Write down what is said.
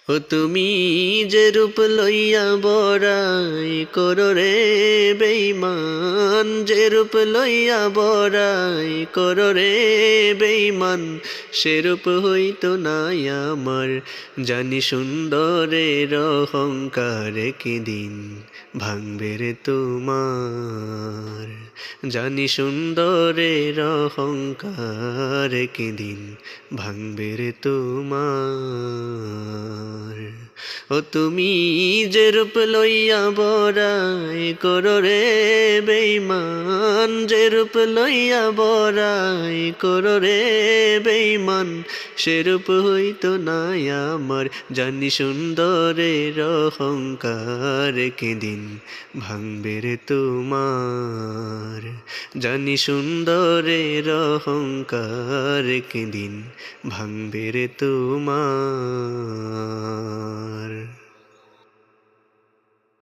ও তুমি যে রূপ লইয়া বড়াই করো রে বেঈমান, যে রূপ লইয়া বড়াই করো রে বেঈমান, সে রূপ হইতো নাই আমার। জানি সুন্দরের অহংকার একদিন ভাঙবে রে তোমার। জানি সুন্দরের অহংকার একদিন ভাঙবে রে তোমার। ও তুমি যে রূপ লইয়া বড়াই করো রে বেঈমান, যে রূপ লইয়া বড়াই করো রে বেঈমান, সে রূপ হইতো নাই আমার। জানি সুন্দরের অহংকার একদিন ভাঙবে রে তোমার। জানি সুন্দরের অহংকার একদিন ভাঙবে রে তোমার।